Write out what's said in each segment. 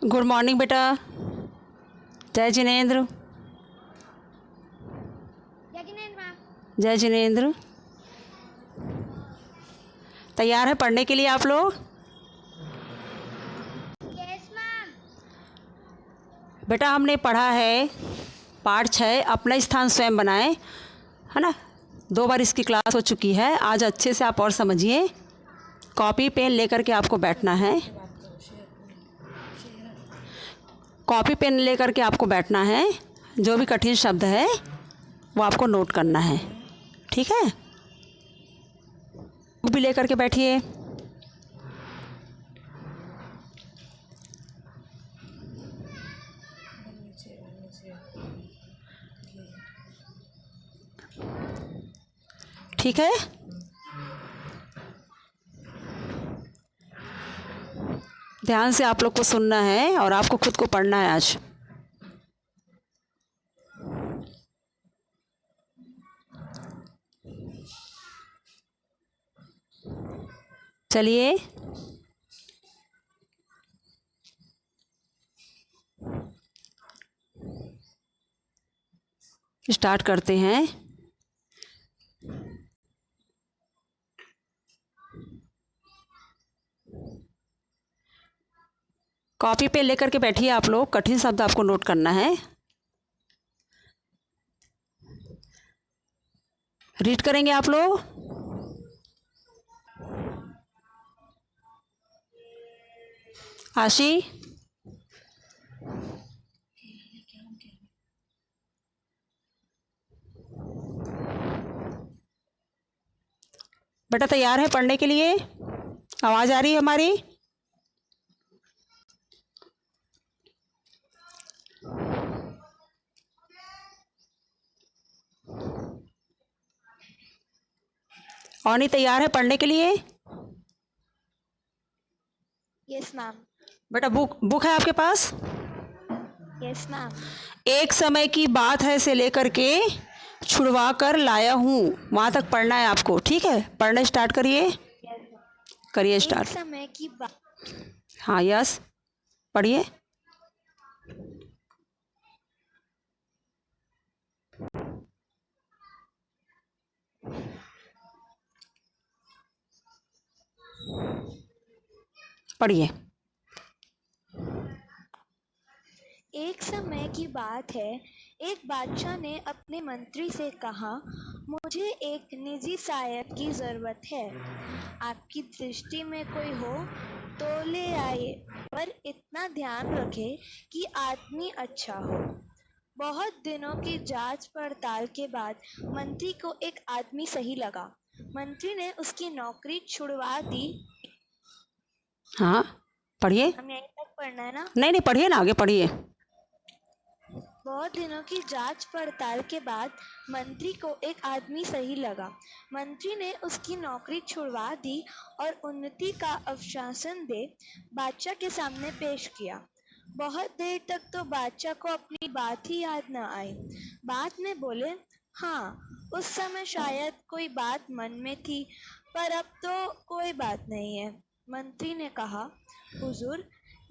Good morning बेटा। जय जिनेंद्र। जय जिनेंद्र। तैयार है पढ़ने के लिए आप लोग? Yes ma'am. बेटा हमने पढ़ा है पाठ 6 अपना स्थान स्वयं बनाएं, है ना। 2 बार इसकी क्लास हो चुकी है। आज अच्छे से आप और समझिए। कॉपी पेन लेकर के आपको बैठना है। कॉपी पेन लेकर के आपको बैठना है। जो भी कठिन शब्द है वो आपको नोट करना है, ठीक है। वो भी लेकर के बैठिए। ठीक है। ध्यान से आप लोग को सुनना है और आपको खुद को पढ़ना है आज। चलिए स्टार्ट करते हैं। कॉपी पे लेकर के बैठिए आप लोग। कठिन शब्द आपको नोट करना है। रीड करेंगे आप लोग। आशी, बेटा तैयार है पढ़ने के लिए? आवाज़ आ रही है हमारी? और नहीं तैयार है पढ़ने के लिए? Yes ma'am. बेटा बुक है आपके पास? Yes ma'am. एक समय की बात है से लेकर के छुड़वा कर लाया हूँ, वहाँ तक पढ़ना है आपको, ठीक है। पढ़ना स्टार्ट करिए। करिए एक स्टार्ट। समय की बात। हाँ यस, पढ़िए। पढ़िए। एक समय की बात है, एक बादशाह ने अपने मंत्री से कहा, मुझे एक निजी सहायक की ज़रूरत है। आपकी दृष्टि में कोई हो तो ले आइए, पर इतना ध्यान रखें कि आदमी अच्छा हो। बहुत दिनों की जांच पड़ताल के बाद मंत्री को एक आदमी सही लगा। मंत्री ने उसकी नौकरी छुड़वा दी। हाँ पढ़िए। हम यहीं तक पढ़ना है ना? नहीं पढ़िए ना, आगे पढ़िए। बहुत दिनों की जांच पड़ताल के बाद मंत्री को एक आदमी सही लगा। मंत्री ने उसकी नौकरी छुड़वा दी और उन्नति का आश्वासन दे बादशाह के सामने पेश किया। बहुत देर तक तो बादशाह को अपनी बात ही याद न आई। बाद में बोले, हाँ, उस समय शायद कोई बात मन में थी, पर अब तो कोई बात नहीं है। मंत्री ने कहा, हुजूर,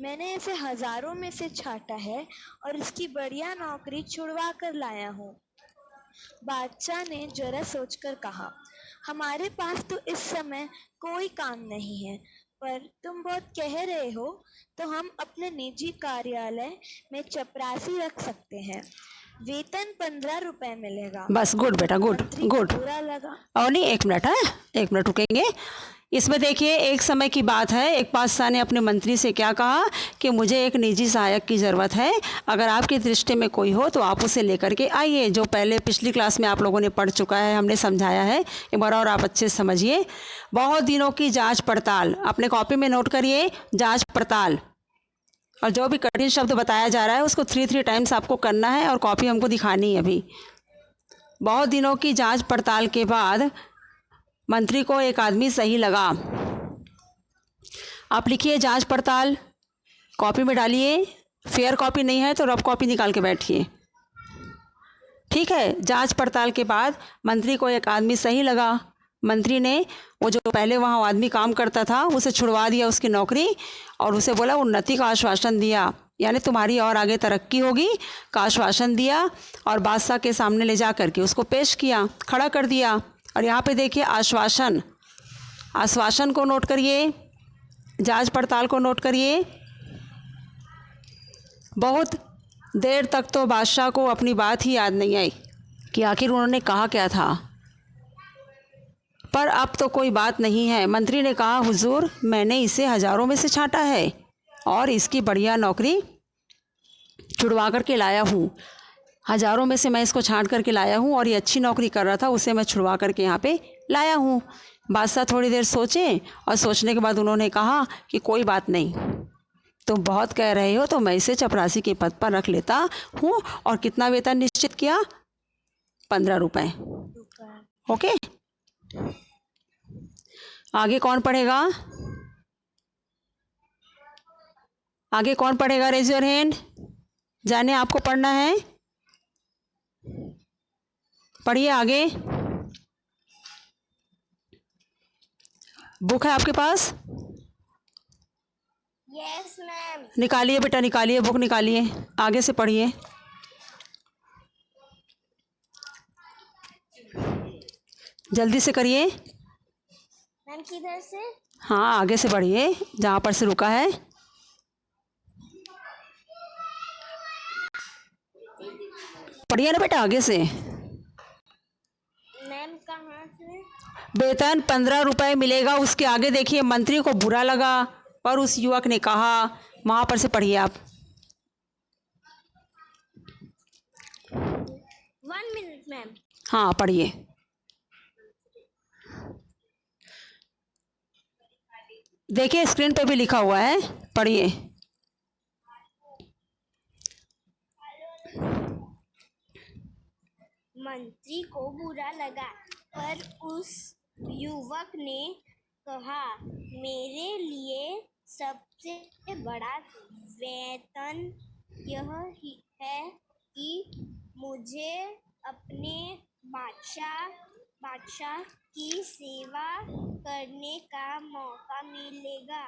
मैंने इसे हजारों में से छांटा है और इसकी बढ़िया नौकरी छुड़वा कर लाया हूँ। बादशाह ने जरा सोचकर कहा, हमारे पास तो इस समय कोई काम नहीं है, पर तुम बहुत कह रहे हो तो हम अपने निजी कार्यालय में चपरासी रख सकते हैं। वेतन 15 रुपए मिलेगा। बस गुड बेटा, गुड मंत्री को गुड। बुरा लगा। और नहीं, 1 मिनट है, 1 मिनट रुकेंगे। इसमें देखिए, एक समय की बात है, एक बादशाह ने अपने मंत्री से क्या कहा कि मुझे एक निजी सहायक की ज़रूरत है। अगर आपकी दृष्टि में कोई हो तो आप उसे लेकर के आइए। जो पहले पिछली क्लास में आप लोगों ने पढ़ चुका है, हमने समझाया है, एक बार और आप अच्छे से समझिए। बहुत दिनों की जांच पड़ताल, अपने कॉपी में नोट करिए, जांच पड़ताल। और जो भी कठिन शब्द बताया जा रहा है उसको 3 टाइम्स आपको करना है और कॉपी हमको दिखानी है अभी। बहुत दिनों की जांच पड़ताल के बाद मंत्री को एक आदमी सही लगा। आप लिखिए जांच पड़ताल, कॉपी में डालिए। फेयर कॉपी नहीं है तो रफ कॉपी निकाल के बैठिए, ठीक है। जांच पड़ताल के बाद मंत्री को एक आदमी सही लगा। मंत्री ने वो जो पहले वहाँ आदमी काम करता था उसे छुड़वा दिया उसकी नौकरी और उसे बोला उन्नति का आश्वासन दिया। यानी तुम्हारी और आगे तरक्की होगी का आश्वासन दिया और बादशाह के सामने ले जा करके उसको पेश किया, खड़ा कर दिया। और यहाँ पे देखिए आश्वासन, आश्वासन को नोट करिए, जांच पड़ताल को नोट करिए। बहुत देर तक तो बादशाह को अपनी बात ही याद नहीं आई कि आखिर उन्होंने कहा क्या था, पर अब तो कोई बात नहीं है। मंत्री ने कहा, हुजूर मैंने इसे हज़ारों में से छांटा है और इसकी बढ़िया नौकरी छुड़वा करके लाया हूँ। हज़ारों में से मैं इसको छांट करके लाया हूँ और ये अच्छी नौकरी कर रहा था, उसे मैं छुड़वा करके यहाँ पे लाया हूँ। बादशाह थोड़ी देर सोचे और सोचने के बाद उन्होंने कहा कि कोई बात नहीं, तुम बहुत कह रहे हो तो मैं इसे चपरासी के पद पर रख लेता हूँ। और कितना वेतन निश्चित किया? 15 रुपये। ओके, आगे कौन पढ़ेगा? आगे कौन पढ़ेगा? Raise your hand. जाने आपको पढ़ना है, पढ़िए आगे। बुक है आपके पास? Yes ma'am. निकालिए बेटा, निकालिए बुक, निकालिए, आगे से पढ़िए। जल्दी से करिए। मैम किधर से? हाँ, आगे से पढ़िए जहाँ पर से रुका है। पढ़िए ना बेटा आगे से। मैम कहाँ से? वेतन 15 रुपये मिलेगा, उसके आगे देखिए। मंत्री को बुरा लगा पर उस युवक ने कहा, वहाँ पर से पढ़िए आप। 1 मिनट मैम। हाँ पढ़िए। देखिए स्क्रीन पे भी लिखा हुआ है, पढ़िए। मंत्री को बुरा लगा पर उस युवक ने कहा, मेरे लिए सबसे बड़ा वेतन यह ही है कि मुझे अपने बादशाह की सेवा करने का मौका मिलेगा।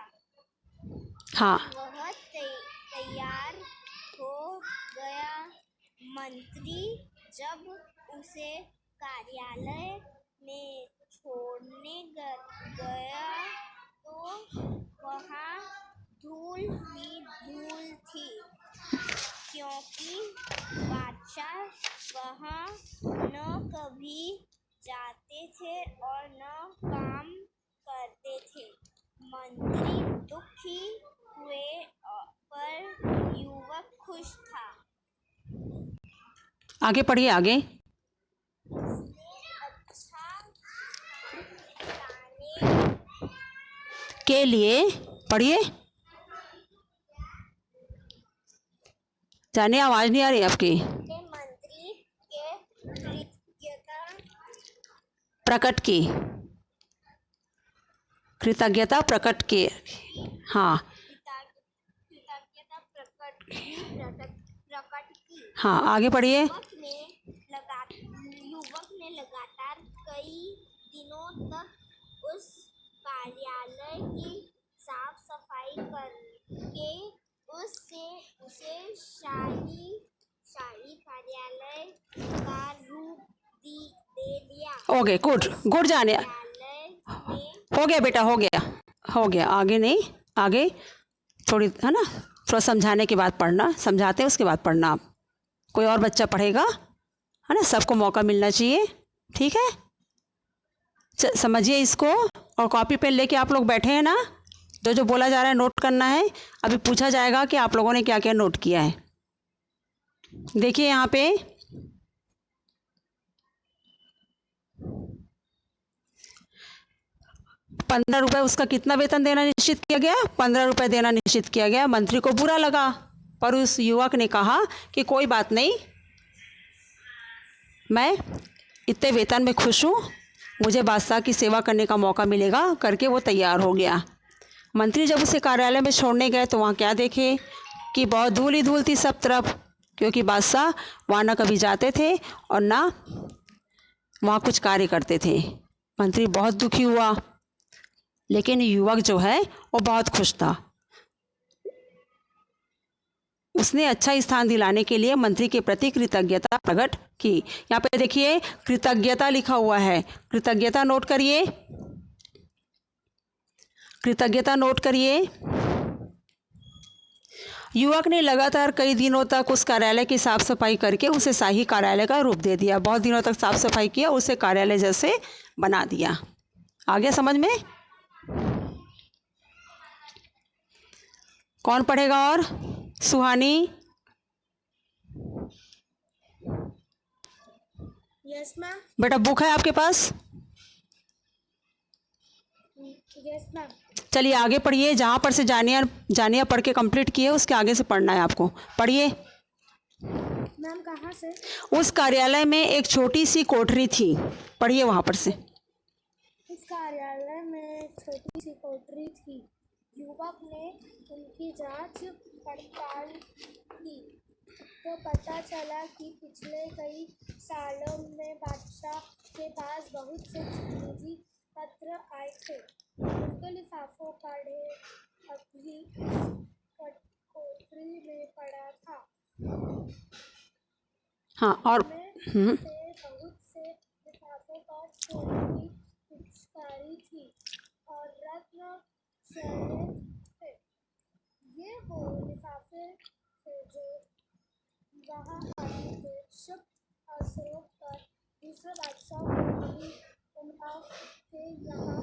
हाँ, वह तैयार हो गया। मंत्री जब उसे कार्यालय में छोड़ने गया तो वहाँ धूल ही धूल थी, क्योंकि बादशाह वहाँ न कभी जाते थे और न काम करते थे। मंत्री दुखी हुए पर युवक खुश था। आगे पढ़िए आगे। के लिए पढ़िए। जाने आवाज नहीं आ रही आपकी। मंत्री के कृतज्ञता प्रकट की। हाँ प्रकट की। हाँ, आगे पढ़िए। युवक ने लगातार कई दिनों तक उस कार्यालय की साफ सफाई करके उसे शाही कार्यालय का रूप दे दिया। ओके, गुड जाने। हो गया बेटा, हो गया। आगे नहीं, आगे थोड़ी है ना, थोड़ा समझाने के बाद पढ़ना, समझाते हैं उसके बाद पढ़ना आप। कोई और बच्चा पढ़ेगा, है ना, सबको मौका मिलना चाहिए, ठीक है। समझिए इसको, और कॉपी पेन लेके आप लोग बैठे हैं ना, जो बोला जा रहा है नोट करना है। अभी पूछा जाएगा कि आप लोगों ने क्या क्या नोट किया है। देखिए यहाँ पे 15 रुपये उसका कितना वेतन देना निश्चित किया गया? 15 रुपये देना निश्चित किया गया। मंत्री को बुरा लगा पर उस युवक ने कहा कि कोई बात नहीं, मैं इतने वेतन में खुश हूँ, मुझे बादशाह की सेवा करने का मौका मिलेगा, करके वो तैयार हो गया। मंत्री जब उसे कार्यालय में छोड़ने गए तो वहाँ क्या देखे कि बहुत धूल ही धूल थी सब तरफ, क्योंकि बादशाह वहाँ ना कभी जाते थे और ना वहाँ कुछ कार्य करते थे। मंत्री बहुत दुखी हुआ, लेकिन युवक जो है वो बहुत खुश था। उसने अच्छा स्थान दिलाने के लिए मंत्री के प्रति कृतज्ञता प्रकट की। यहाँ पे देखिए कृतज्ञता लिखा हुआ है, कृतज्ञता नोट करिए, कृतज्ञता नोट करिए। युवक ने लगातार कई दिनों तक उस कार्यालय की साफ सफाई करके उसे शाही कार्यालय का रूप दे दिया। बहुत दिनों तक साफ सफाई किया, उसे कार्यालय जैसे बना दिया। आ गया समझ में? कौन पढ़ेगा और? सुहानी। Yes ma'am. बेटा बुक है आपके पास? Yes ma'am. चलिए आगे पढ़िए, जहाँ पर से जानिया पढ़ के कंप्लीट किए उसके आगे से पढ़ना है आपको। पढ़िए। मैम कहाँ से? उस कार्यालय में एक छोटी सी कोठरी थी, पढ़िए वहाँ पर से। उस कार्यालय में एक छोटी सी कोठरी थी। युवक ने उनकी जांच पड़ताल की तो पता चला कि पिछले कई सालों में बादशाह के पास बहुत से निजी पत्र आए थे। उनके लिफाफों का ढेर अभी उस कोठरी में पड़ा था। हाँ और से बहुत से लिफाफों पर सोने की पिचकारी थी और रत्न जड़े थे। ये वो लिफाफे थे जो वहाँ आदि के शुभ अवसरों पर दूसरे बादशाह अली उमराव के यहाँ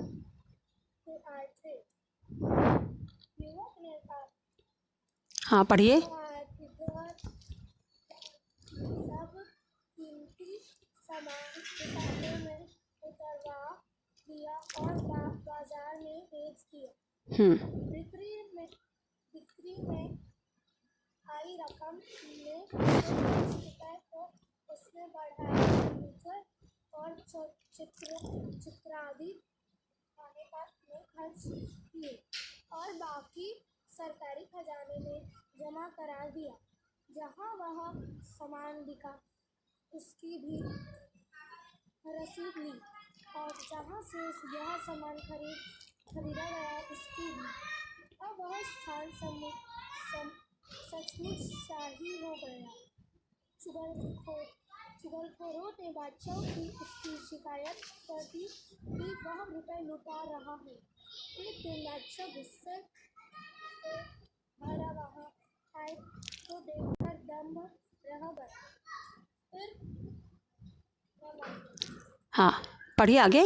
से आए थे। युवक ने कहा, हाँ पढ़िए। इधर सब कीमती सामान लिफाफे में उतरवा दिया और बाजार में बेच दिया। बिक्री में आई रकम में से कुछ रुपए तो उसने बढ़ाए फर्नीचर और चित्रादि खाने पर में खर्च किए और बाकी सरकारी खजाने में जमा करा दिया। जहाँ वह सामान बिका उसकी भी रसीद ली और जहाँ से यह सामान खरीदा गया उसकी भी। अब वह स्थान सचमुच शाही हो गया। चुगलखोरों ने बादशाह की उसकी शिकायत कर दी कि वह रुपए लुटा रहा है। एक दिन बादशाह गुस्से से भरा वहाँ आए तो देखकर दम रह गया। फिर हाँ पढ़िए आगे।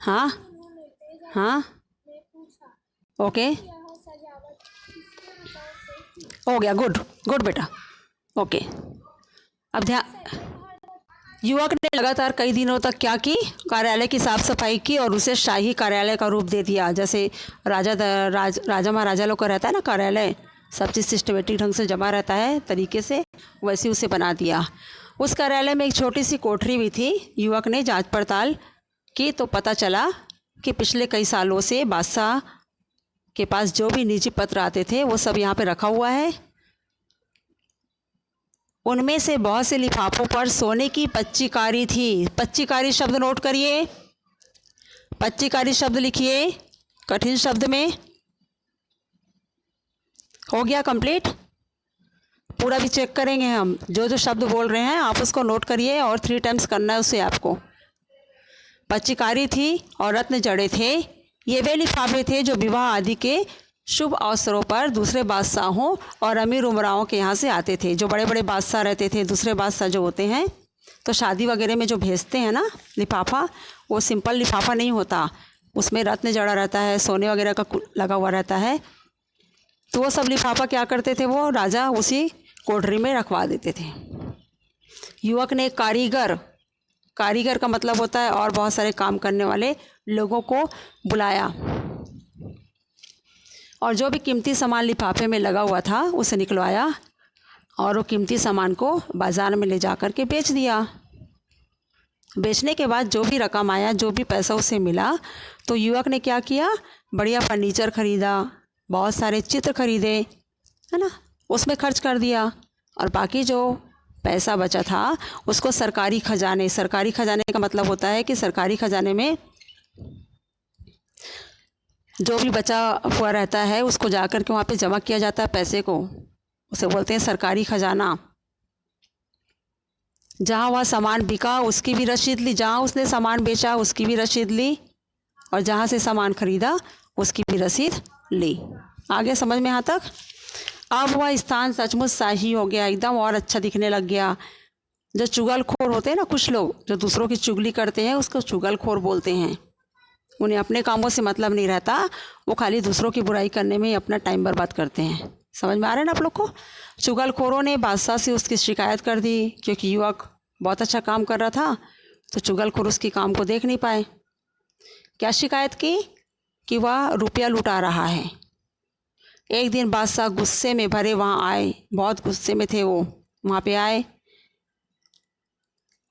हाँ उन्होंने तेजा हाँ ने पूछा, ओके यह सजावट किसके रुपए से की? हो गया, गुड गुड बेटा, ओके। अब ध्यान, युवक ने लगातार कई दिनों तक क्या की? कार्यालय की साफ सफाई की और उसे शाही कार्यालय का रूप दे दिया। जैसे राजा महाराजा लोग का रहता है ना कार्यालय, सब चीज़ सिस्टमेटिक ढंग से जमा रहता है तरीके से, वैसे उसे बना दिया। उस कार्यालय में एक छोटी सी कोठरी भी थी। युवक ने जांच पड़ताल की तो पता चला कि पिछले कई सालों से बादशाह के पास जो भी निजी पत्र आते थे वो सब यहाँ पे रखा हुआ है। उनमें से बहुत से लिफाफों पर सोने की पच्चीकारी थी। पच्चीकारी शब्द नोट करिए, पच्चीकारी शब्द लिखिए कठिन शब्द में। हो गया कंप्लीट? पूरा भी चेक करेंगे हम, जो जो शब्द बोल रहे हैं आप उसको नोट करिए और 3 टाइम्स करना है उसे आपको। पच्चीकारी थी और रत्न जड़े थे। ये वे लिफाफे थे जो विवाह आदि के शुभ अवसरों पर दूसरे बादशाहों और अमीर उमराओं के यहाँ से आते थे। जो बड़े बड़े बादशाह रहते थे, दूसरे बादशाह जो होते हैं, तो शादी वगैरह में जो भेजते हैं ना लिफाफा, वो सिंपल लिफाफा नहीं होता, उसमें रत्न जड़ा रहता है, सोने वगैरह का लगा हुआ रहता है। तो वो सब लिफाफा क्या करते थे, वो राजा उसी कोठरी में रखवा देते थे। युवक ने कारीगर का मतलब होता है और बहुत सारे काम करने वाले लोगों को बुलाया और जो भी कीमती सामान लिफाफे में लगा हुआ था उसे निकलवाया और वो कीमती सामान को बाज़ार में ले जा कर के बेच दिया। बेचने के बाद जो भी रकम आया, जो भी पैसा उसे मिला, तो युवक ने क्या किया, बढ़िया फर्नीचर ख़रीदा, बहुत सारे चित्र खरीदे, है ना, उसमें खर्च कर दिया और बाकी जो पैसा बचा था उसको सरकारी खजाने का मतलब होता है कि सरकारी खजाने में जो भी बचा हुआ रहता है उसको जा कर के वहाँ पे जमा किया जाता है पैसे को, उसे बोलते हैं सरकारी खजाना। जहाँ वह सामान बिका उसकी भी रसीद ली, जहाँ उसने सामान बेचा उसकी भी रसीद ली, और जहाँ से सामान खरीदा उसकी भी रसीद ली। आगे समझ में यहाँ तक? अब वह स्थान सचमुच शाही हो गया, एकदम और अच्छा दिखने लग गया। जो चुगलखोर होते हैं ना, कुछ लोग जो दूसरों की चुगली करते हैं उसको चुगलखोर बोलते हैं। उन्हें अपने कामों से मतलब नहीं रहता, वो खाली दूसरों की बुराई करने में ही अपना टाइम बर्बाद करते हैं। समझ में आ रहा है ना आप लोग को? चुगलखोरों ने बादशाह से उसकी शिकायत कर दी, क्योंकि युवक बहुत अच्छा काम कर रहा था, तो चुगलखोर उसके काम को देख नहीं पाए। क्या शिकायत की? कि वह रुपया लुटा रहा है। एक दिन बादशाह गुस्से में भरे वहाँ आए, बहुत गुस्से में थे वो, वहाँ पे आए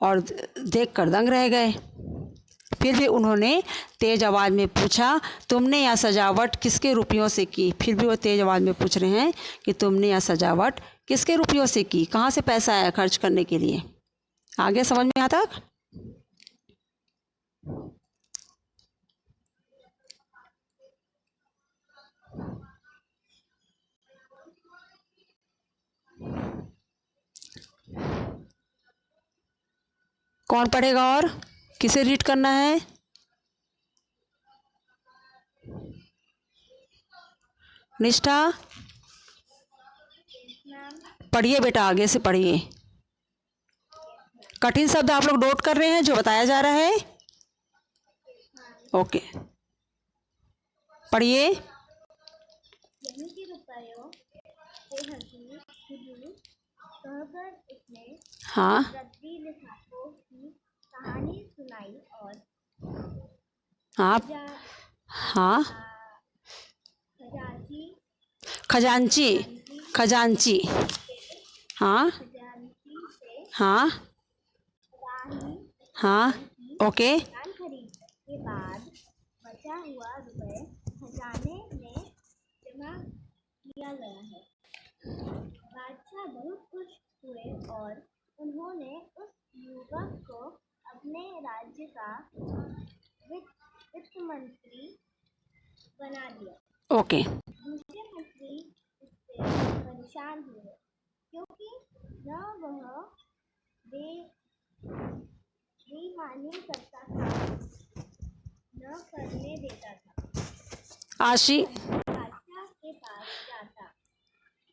और देख कर दंग रह गए। फिर भी उन्होंने तेज आवाज़ में पूछा, तुमने यह सजावट किसके रुपयों से की? फिर भी वो तेज आवाज़ में पूछ रहे हैं कि तुमने यह सजावट किसके रुपयों से की, कहाँ से पैसा आया खर्च करने के लिए? आगे समझ में आता? कौन पढ़ेगा और किसे रीड करना है? निष्ठा, पढ़िए बेटा, आगे से पढ़िए। कठिन शब्द आप लोग नोट कर रहे हैं जो बताया जा रहा है? ओके, पढ़िए। यहीं के रुपयों से हुजूर कहकर उसने हाँ रद्दी लिफाफों की कहानी सुनाई और हाँ खजा- हाँ, खजांची खजांची, खजांची, हाँ खजांची से हाँ राही हाँ, ओके, दान खरीदने के बाद बचा हुआ रुपए खजाने में जमा किया गया है। बादशाह बहुत खुश हुए और उन्होंने उस युवक को अपने राज्य का वित्त मंत्री बना दिया। ओके, दूसरे मंत्री इससे परेशान हुए क्योंकि न वह बेईमानी करता था न करने देता था। आशी, बादशाह के पास जाता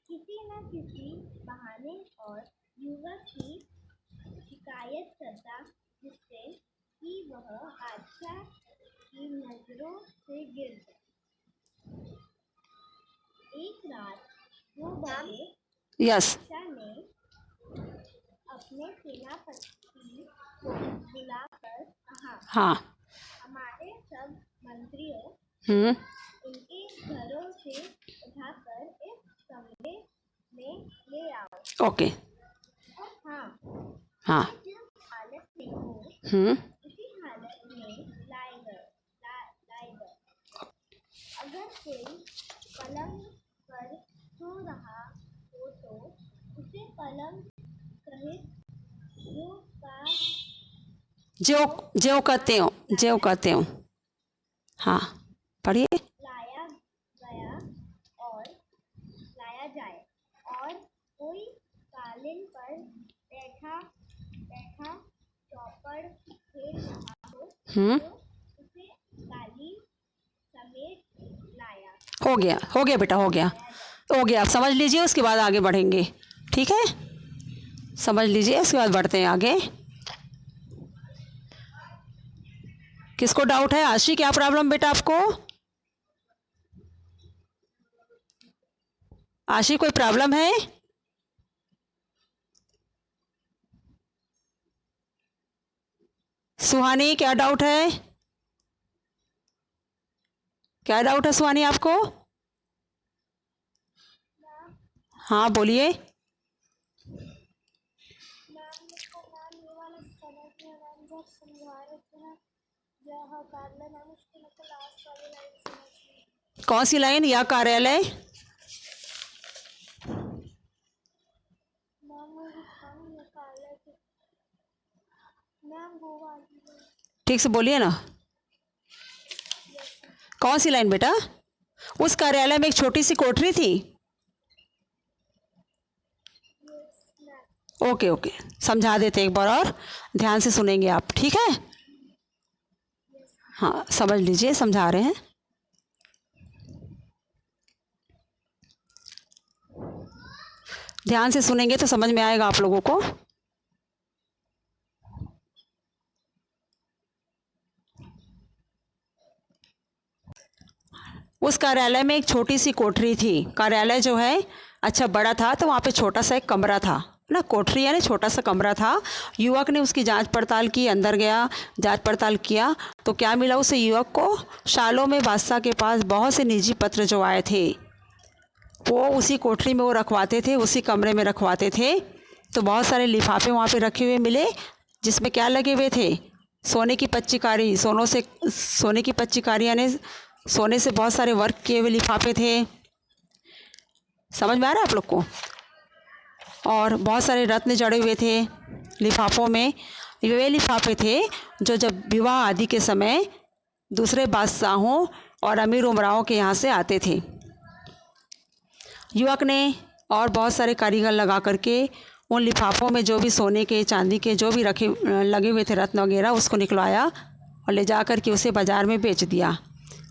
किसी न किसी बहाने और युवक की शिकायत करता, जिससे कि वह बादशाह की नजरों से गिर जाए। एक रात 2 बजे यस, बादशाह ने अपने सेनापति को बुलाकर कहा, हाँ, हमारे सब मंत्रियों इनके घरों से उठाकर इस कमरे में ले आओ। ओके, और हाँ, हाँ, जिस हालत में हो उसी हालत में लाए गए। अगर कोई पलंग पर सो रहा हो तो उसे पलंग सहित जो जो कहते हो, जो कहते हो, हाँ, पढ़िए। लाया गया और लाया जाए, और कोई कालीन पर बैठा चौपड़ खेल रहा हो तो उसे कालीन समेत लाया हो गया बेटा, हो गया, हो गया। आप समझ लीजिए, उसके बाद आगे बढ़ेंगे, ठीक है? समझ लीजिए, उसके बाद बढ़ते हैं आगे। किसको डाउट है? आशी, क्या प्रॉब्लम बेटा आपको? आशी, कोई प्रॉब्लम है? सुहानी, क्या डाउट है? क्या डाउट है सुहानी आपको? हाँ बोलिए। कौन सी लाइन? या कार्यालय? ठीक से बोलिए ना। कौन सी लाइन बेटा? उस कार्यालय में एक छोटी सी कोठरी थी। ओके ओके, समझा देते एक बार और ध्यान से सुनेंगे आप, ठीक है? हाँ समझ लीजिए, समझा रहे हैं। ध्यान से सुनेंगे तो समझ में आएगा आप लोगों को। उस कार्यालय में एक छोटी सी कोठरी थी। कार्यालय जो है अच्छा बड़ा था, तो वहाँ पे छोटा सा एक कमरा था ना, कोठरी यानी छोटा सा कमरा था। युवक ने उसकी जांच पड़ताल की, अंदर गया, जांच पड़ताल किया, तो क्या मिला उसे युवक को? सालों में बादशाह के पास बहुत से निजी पत्र जो आए थे, वो उसी कोठरी में वो रखवाते थे, उसी कमरे में रखवाते थे। तो बहुत सारे लिफाफे वहाँ पे रखे हुए मिले, जिसमें क्या लगे हुए थे? सोने की पच्चीकारी, सोने की पच्चीकारी यानी सोने से बहुत सारे वर्क किए हुए लिफाफे थे। समझ में आ रहा है आप लोग को? और बहुत सारे रत्न जड़े हुए थे लिफाफों में। ये वे लिफाफे थे जो जब विवाह आदि के समय दूसरे बादशाहों और अमीर उमराओं के यहाँ से आते थे। युवक ने और बहुत सारे कारीगर लगा करके उन लिफाफों में जो भी सोने के, चांदी के जो भी लगे हुए थे रत्न वगैरह, उसको निकलवाया और ले जा कर के उसे बाज़ार में बेच दिया।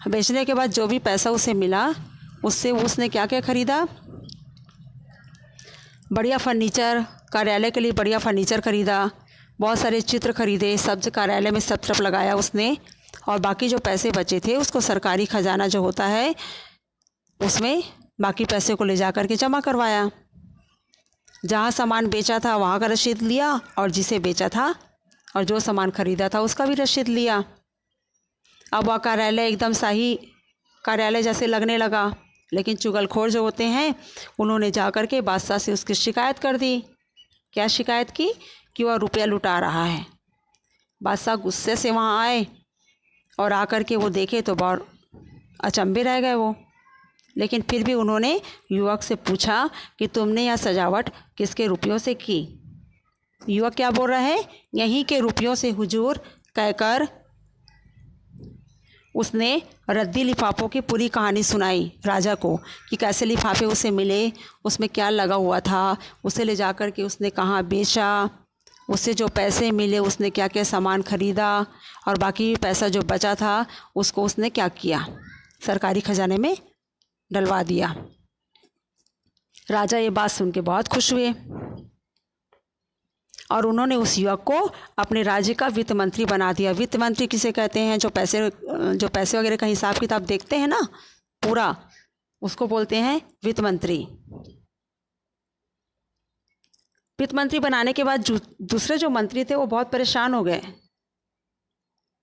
बेचने के बाद जो भी पैसा उसे मिला, उससे उसने क्या क्या ख़रीदा? बढ़िया फर्नीचर, कार्यालय के लिए बढ़िया फर्नीचर ख़रीदा, बहुत सारे चित्र खरीदे, सब कार्यालय में सब तरफ लगाया उसने। और बाकी जो पैसे बचे थे उसको सरकारी ख़जाना जो होता है उसमें बाकी पैसे को ले जा कर के जमा करवाया। जहाँ सामान बेचा था वहाँ का रसीद लिया, और जिसे बेचा था और जो सामान ख़रीदा था उसका भी रसीद लिया। अब वह कार्यालय एकदम शाही कार्यालय जैसे लगने लगा। लेकिन चुगलखोर जो होते हैं, उन्होंने जा कर के बादशाह से उसकी शिकायत कर दी। क्या शिकायत की? कि वह रुपया लुटा रहा है। बादशाह गुस्से से वहाँ आए और आकर के वो देखे तो बहुत अचंभे रह गए वो। लेकिन फिर भी उन्होंने युवक से पूछा कि तुमने यह सजावट किसके रुपयों से की? युवक क्या बोल रहा है? यहीं के रुपयों से हुजूर कहकर उसने रद्दी लिफाफों की पूरी कहानी सुनाई राजा को कि कैसे लिफाफे उसे मिले, उसमें क्या लगा हुआ था, उसे ले जाकर के उसने कहाँ बेचा, उससे जो पैसे मिले उसने क्या क्या सामान खरीदा, और बाकी पैसा जो बचा था उसको उसने क्या किया? सरकारी खजाने में डलवा दिया। राजा ये बात सुन के बहुत खुश हुए और उन्होंने उस युवक को अपने राज्य का वित्त मंत्री बना दिया। वित्त मंत्री किसे कहते हैं? जो पैसे वगैरह का हिसाब किताब देखते हैं ना पूरा, उसको बोलते हैं वित्त मंत्री। वित्त मंत्री बनाने के बाद दूसरे जो मंत्री थे वो बहुत परेशान हो गए,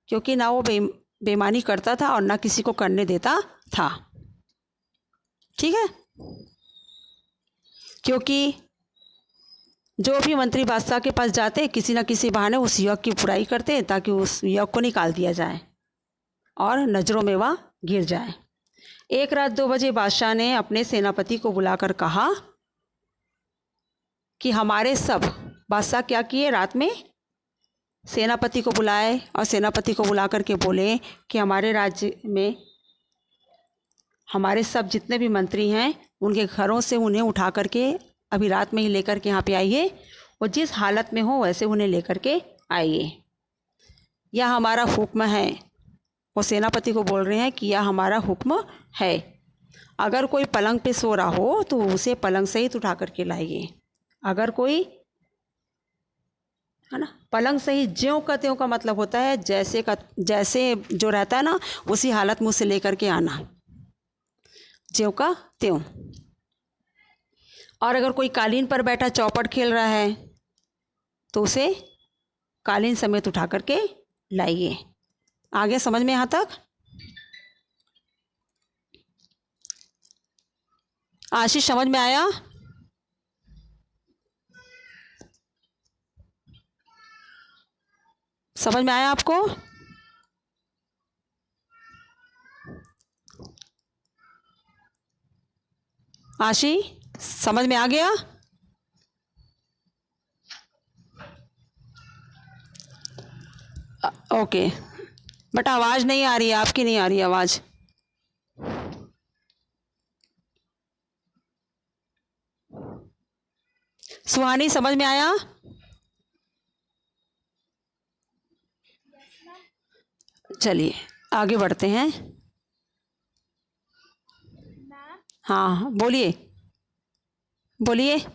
क्योंकि ना वो बेईमानी करता था और ना किसी को करने देता था। ठीक है? क्योंकि जो भी मंत्री बादशाह के पास जाते, किसी न किसी बहाने उस युवक की बुराई करते ताकि उस युवक को निकाल दिया जाए और नज़रों में वह गिर जाए। एक रात 2 बजे बादशाह ने अपने सेनापति को बुलाकर कहा कि हमारे सब बादशाह क्या किए, रात में सेनापति को बुलाए और सेनापति को बुला करके बोले कि हमारे राज्य में हमारे सब जितने भी मंत्री हैं उनके घरों से उन्हें उठा करके अभी रात में ही लेकर के यहाँ पे आइए, और जिस हालत में हो वैसे उन्हें लेकर के आइए, यह हमारा हुक्म है। वो सेनापति को बोल रहे हैं कि यह हमारा हुक्म है। अगर कोई पलंग पे सो रहा हो तो उसे पलंग सहित उठा करके लाइए। अगर कोई, है ना, पलंग सहित, ज्यों का त्यों का मतलब होता है जैसे जो रहता है ना उसी हालत में उसे लेकर के आना, ज्यों का त्यों। और अगर कोई कालीन पर बैठा चौपट खेल रहा है तो उसे कालीन समेत उठा करके लाइए। आगे समझ में यहाँ तक? आशीष समझ में आया? समझ में आया आपको? आशी समझ में आ गया? ओके बेटा, आवाज़ नहीं आ रही है आपकी, नहीं आ रही आवाज़। सुहानी, समझ में आया? चलिए आगे बढ़ते हैं। मैम हाँ बोलिए बोलिए। मैम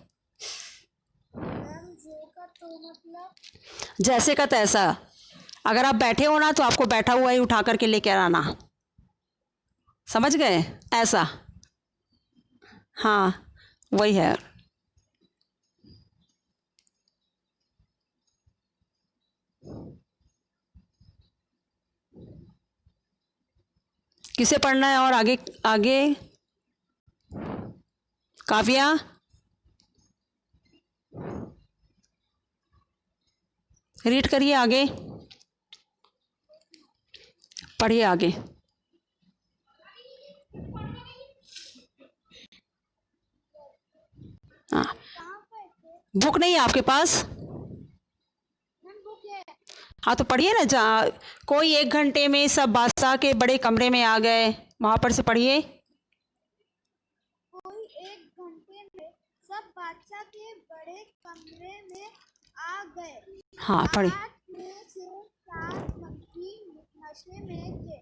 जो का तो मतलब जैसे का तैसा। अगर आप बैठे हो ना तो आपको बैठा हुआ ही उठा करके लेके आना। समझ गए? ऐसा। हाँ वही है। किसे पढ़ना है और आगे आगे? काव्या, रीड करिए आगे, पढ़िए आगे। हाँ, कहाँ पर थे? बुक नहीं है आपके पास? मैम बुक है। हाँ तो पढ़िए ना। जहाँ कोई 1 घंटे में सब बादशाह के बड़े कमरे में आ गए, वहाँ पर से पढ़िए। कोई 1 घंटे में सब बादशाह के बड़े कमरे में आ गए। हाँ पढ़िए। 8 में से 7 मंत्री नशे में थे।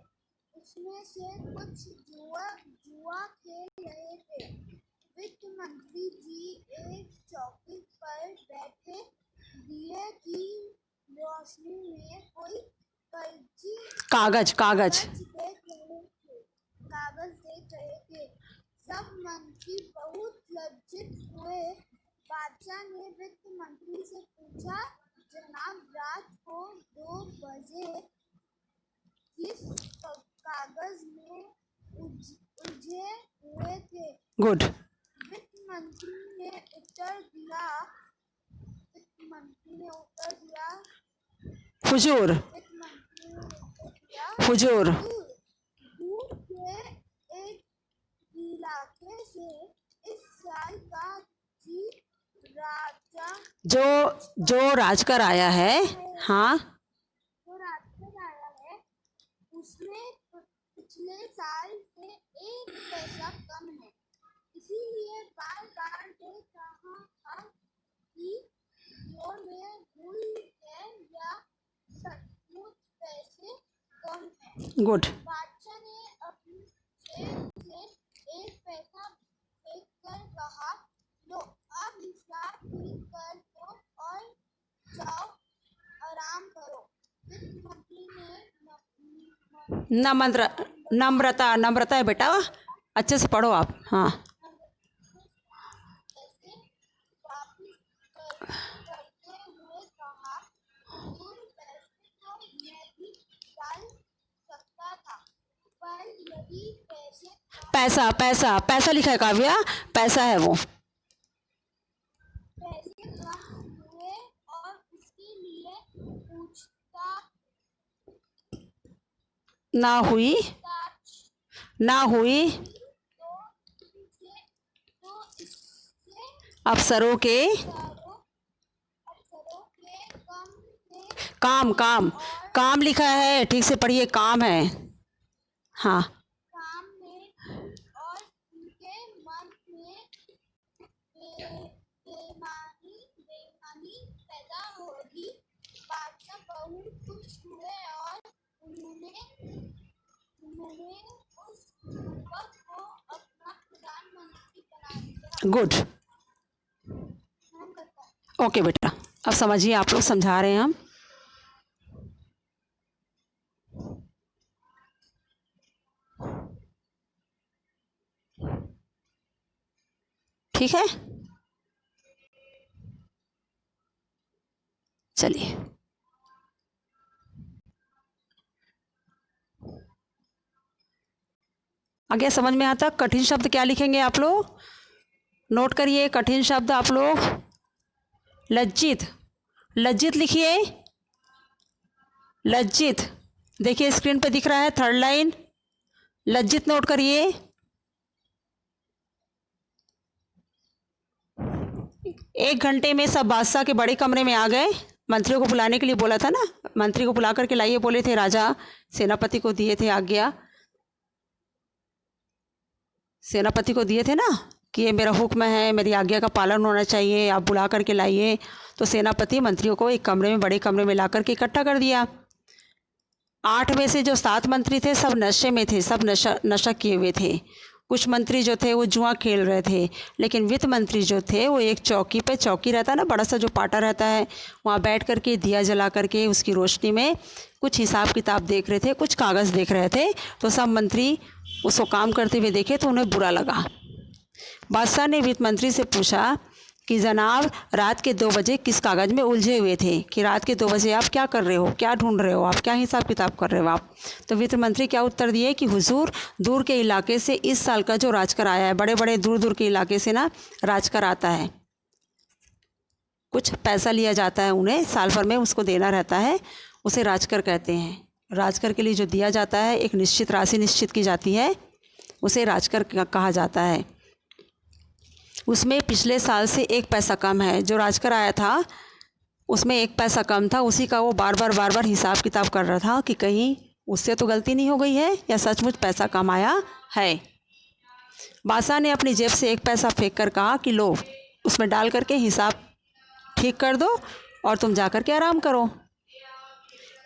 उसमें से कुछ जुआ खेल रहे थे। वित्त मंत्री जी एक चौकी पर बैठे दिए की रोशनी में कोई कागज कागज। कागज देख रहे थे। सब मंत्री बहुत लज्जित हुए। बादशाह ने वित्त मंत्री से पूछा, जनाब रात को 2 बजे किस कागज में उलझे हुए थे? गुड। वित्त मंत्री ने उत्तर दिया हुजूर वित्त मंत्री ने उत्तर दिया हुजूर। दूर के एक इलाके से इस साल का जी राजा जो जो राजकर आया है। हाँ जो राजकर आया है उसमें पिछले साल से 1 पैसा कम है। इसीलिए बार बार देख रहा था कि जो में भूल है या सचमुच पैसे कम है। गुड। बादशाह ने अपनी जेब से 1 पैसा फेंक कर कहा, लो अब हिसाब ठीक कर दो और जाओ आराम करो। वित्त मंत्री ने नम्रता नम्रता है बेटा, अच्छे से पढ़ो आप। हाँ पैसे वापिस करते हुए कहा, हुजूर पैसे तो मैं भी डाल सकता था, पर यदि पैसे पैसा पैसा पैसा लिखा है काव्या, पैसा है वो। कम हुए और उसके लिए पूछताछ ना हुई ना हुई तो इससे अफसरों के अफसरों के कम से काम काम काम लिखा है, ठीक से पढ़िए, काम है। हाँ काम में और उनके मन में बेईमानी पैदा होगी। बादशाह बहुत खुश हुए और उन्होंने उस युवक को अपना प्रधानमंत्री बना दिया। गुड। ओके बेटा, अब समझिए, आप लोग समझा रहे हैं हम। ठीक है, चलिए आगे समझ में आता। कठिन शब्द क्या लिखेंगे आप लोग? नोट करिए कठिन शब्द आप लोग। लज्जित, लज्जित लिखिए, लज्जित। देखिए स्क्रीन पे दिख रहा है 3rd लाइन, लज्जित नोट करिए। एक घंटे में सब बादशाह के बड़े कमरे में आ गए। मंत्रियों को बुलाने के लिए बोला था ना, मंत्री को बुला करके लाइए बोले थे राजा, सेनापति को दिए थे आज्ञा, सेनापति को दिए थे ना, कि ये मेरा हुक्म है, मेरी आज्ञा का पालन होना चाहिए, आप बुला करके लाइए। तो सेनापति मंत्रियों को एक कमरे में, बड़े कमरे में ला करके इकट्ठा कर दिया। 8 में से जो 7 मंत्री थे सब नशे में थे, सब नशा किए हुए थे। कुछ मंत्री जो थे वो जुआ खेल रहे थे, लेकिन वित्त मंत्री जो थे वो एक चौकी पे, चौकी रहता है ना, बड़ा सा जो पाटा रहता है, वहाँ बैठ करके दिया जला करके उसकी रोशनी में कुछ हिसाब किताब देख रहे थे, कुछ कागज़ देख रहे थे। तो सब मंत्री उसको काम करते हुए देखे तो उन्हें बुरा लगा। बादशाह ने वित्त मंत्री से पूछा कि जनाब, रात के 2 बजे किस कागज़ में उलझे हुए थे, कि रात के 2 बजे आप क्या कर रहे हो, क्या ढूंढ रहे हो, आप क्या हिसाब किताब कर रहे हो आप। तो वित्त मंत्री क्या उत्तर दिए कि हुजूर, दूर के इलाके से इस साल का जो राजकर आया है, बड़े बड़े दूर दूर के इलाके से ना राजकर आता है, कुछ पैसा लिया जाता है उन्हें, साल भर में उसको देना रहता है, उसे राजकर कहते हैं। राजकर के लिए जो दिया जाता है, एक निश्चित राशि निश्चित की जाती है, उसे राजकर कहा जाता है। उसमें पिछले साल से 1 पैसा कम है। जो राजकर आया था उसमें 1 पैसा कम था, उसी का वो बार बार हिसाब किताब कर रहा था कि कहीं उससे तो गलती नहीं हो गई है या सचमुच पैसा कम आया है। बादशाह ने अपनी जेब से 1 पैसा फेंक कर कहा कि लो, उसमें डाल करके हिसाब ठीक कर दो और तुम जा कर के आराम करो।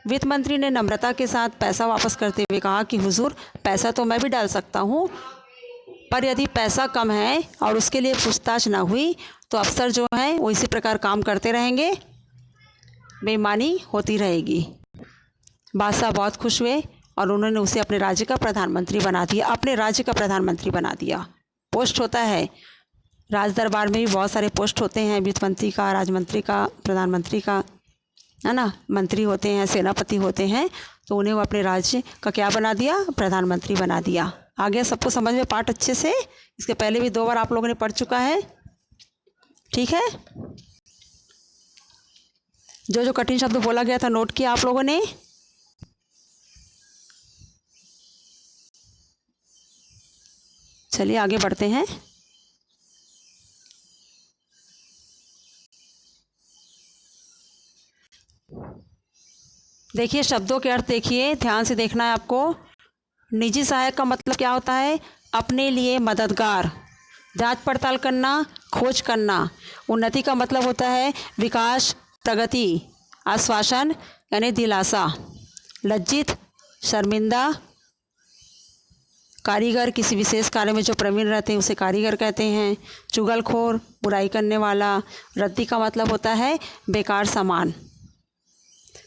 वित्त मंत्री ने नम्रता के साथ पैसा वापस करते हुए कहा कि हुजूर, पैसा तो मैं भी डाल सकता हूँ, पर यदि पैसा कम है और उसके लिए पूछताछ ना हुई तो अफसर जो हैं वो इसी प्रकार काम करते रहेंगे, बेईमानी होती रहेगी। बादशाह बहुत खुश हुए और उन्होंने उसे अपने राज्य का प्रधानमंत्री बना दिया, अपने राज्य का प्रधानमंत्री बना दिया। पोस्ट होता है राज दरबार में भी, बहुत सारे पोस्ट होते हैं, वित्त मंत्री का, राजमंत्री का, प्रधानमंत्री का, है ना, मंत्री होते हैं, सेनापति होते हैं। तो उन्हें वो अपने राज्य का क्या बना दिया, प्रधानमंत्री बना दिया। आ गया सबको समझ में पाठ अच्छे से? इसके पहले भी 2 बार आप लोगों ने पढ़ चुका है, ठीक है। जो जो कठिन शब्द बोला गया था नोट किया आप लोगों ने? चलिए आगे बढ़ते हैं। देखिए शब्दों के अर्थ देखिए, ध्यान से देखना है आपको। निजी सहायक का मतलब क्या होता है, अपने लिए मददगार, जांच पड़ताल करना, खोज करना। उन्नति का मतलब होता है विकास, प्रगति। आश्वासन यानी दिलासा। लज्जित, शर्मिंदा। कारीगर, किसी विशेष कार्य में जो प्रवीण रहते हैं उसे कारीगर कहते हैं। चुगलखोर, बुराई करने वाला। रद्दी का मतलब होता है बेकार सामान।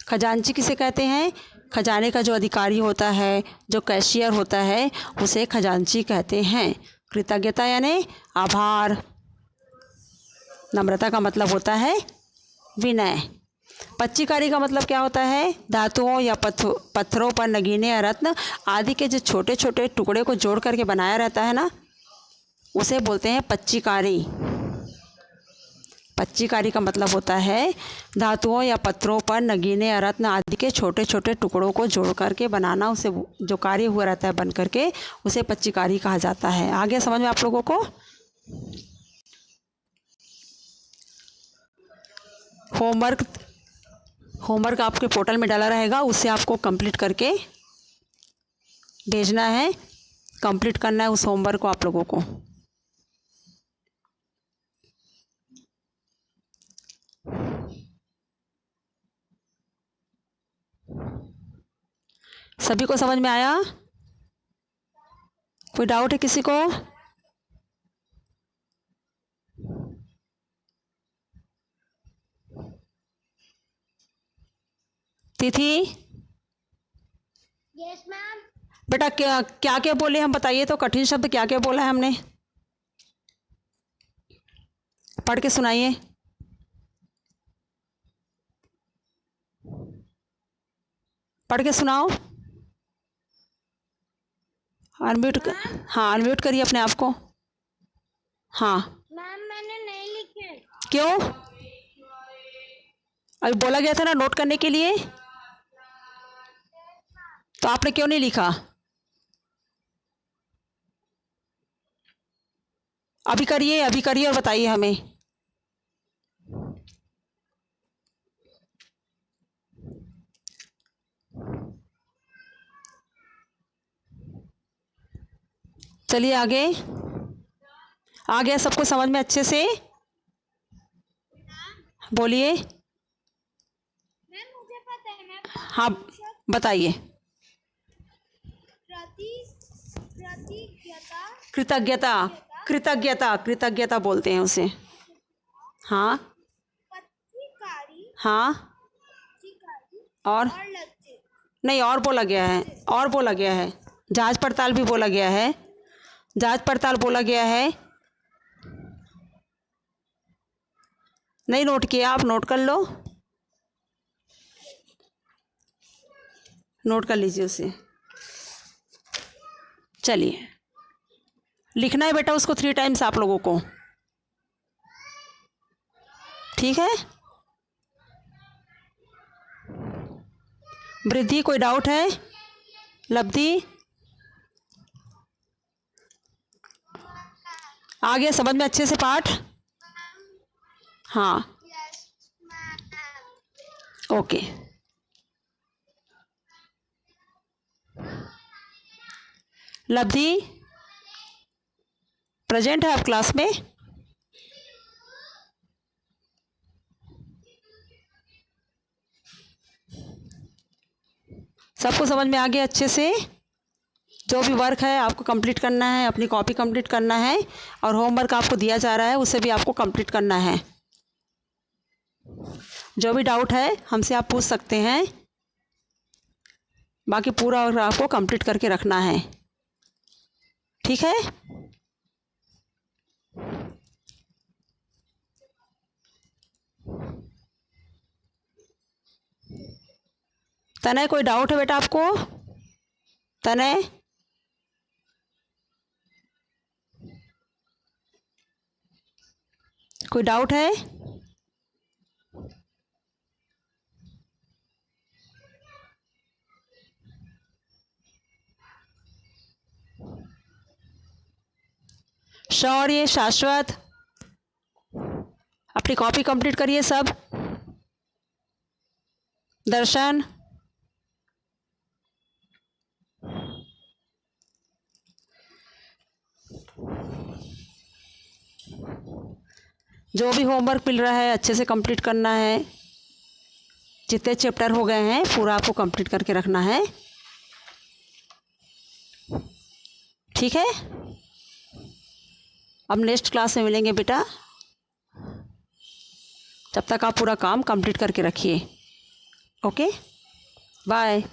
खजांची किसे कहते हैं, खजाने का जो अधिकारी होता है, जो कैशियर होता है, उसे खजांची कहते हैं। कृतज्ञता यानी आभार। नम्रता का मतलब होता है विनय। पच्चीकारी का मतलब क्या होता है, धातुओं या पत्थरों पर नगीने या रत्न आदि के जो छोटे छोटे टुकड़े को जोड़ करके बनाया रहता है ना, उसे बोलते हैं पच्चीकारी। पच्चीकारी का मतलब होता है धातुओं या पत्थरों पर नगीने या रत्न आदि के छोटे छोटे टुकड़ों को जोड़ करके बनाना, उसे जो कार्य हुआ रहता है बन करके, उसे पच्चीकारी कहा जाता है। आगे समझ में आप लोगों को? होमवर्क आपके पोर्टल में डाला रहेगा, उससे आपको कंप्लीट करके भेजना है, कंप्लीट करना है उस होमवर्क को आप लोगों को। सभी को समझ में आया? कोई डाउट है किसी को? तिथि, यस मैम। बेटा क्या क्या क्या बोले हम बताइए तो, कठिन शब्द क्या क्या बोला है हमने, पढ़ के सुनाइए। पढ़ के सुनाओ। अनम्यूट हाँ, अनम्यूट करिए अपने आप को। हाँ। मैम मैंने नहीं लिखे। क्यों? अभी बोला गया था ना नोट करने के लिए, तो आपने क्यों नहीं लिखा? अभी करिए, अभी करिए और बताइए हमें। चलिए आगे। आ गया सबको समझ में अच्छे से? बोलिए। मैम मुझे पता है मैम। हाँ बताइए। प्रतिज्ञता कृतज्ञता, कृतज्ञता, कृतज्ञता बोलते हैं उसे। हाँ पत्रिकारी हाँ। और लज्जित। नहीं, और बोला गया है, और बोला गया है। जांच पड़ताल भी बोला गया है, जांच पड़ताल बोला गया है। नहीं नोट किया? आप नोट कर लो, नोट कर लीजिए उसे। चलिए लिखना है बेटा उसको 3 टाइम्स आप लोगों को, ठीक है? वृद्धि कोई डाउट है? लब्धि आ गया समझ में अच्छे से पाठ? हाँ ओके। लब्धि प्रेजेंट है आप क्लास में? सबको समझ में आ गया अच्छे से? जो भी वर्क है आपको कंप्लीट करना है, अपनी कॉपी कंप्लीट करना है, और होमवर्क आपको दिया जा रहा है उसे भी आपको कंप्लीट करना है। जो भी डाउट है हमसे आप पूछ सकते हैं, बाकी पूरा वर्क आपको कंप्लीट करके रखना है, ठीक है? तनय कोई डाउट है बेटा आपको? तनय कोई डाउट है? शौर्य, शाश्वत अपनी कॉपी कंप्लीट करिए सब। दर्शन जो भी होमवर्क मिल रहा है अच्छे से कंप्लीट करना है, जितने चैप्टर हो गए हैं पूरा आपको कंप्लीट करके रखना है, ठीक है? अब नेक्स्ट क्लास में मिलेंगे बेटा, तब तक आप पूरा काम कंप्लीट करके रखिए। Okay bye.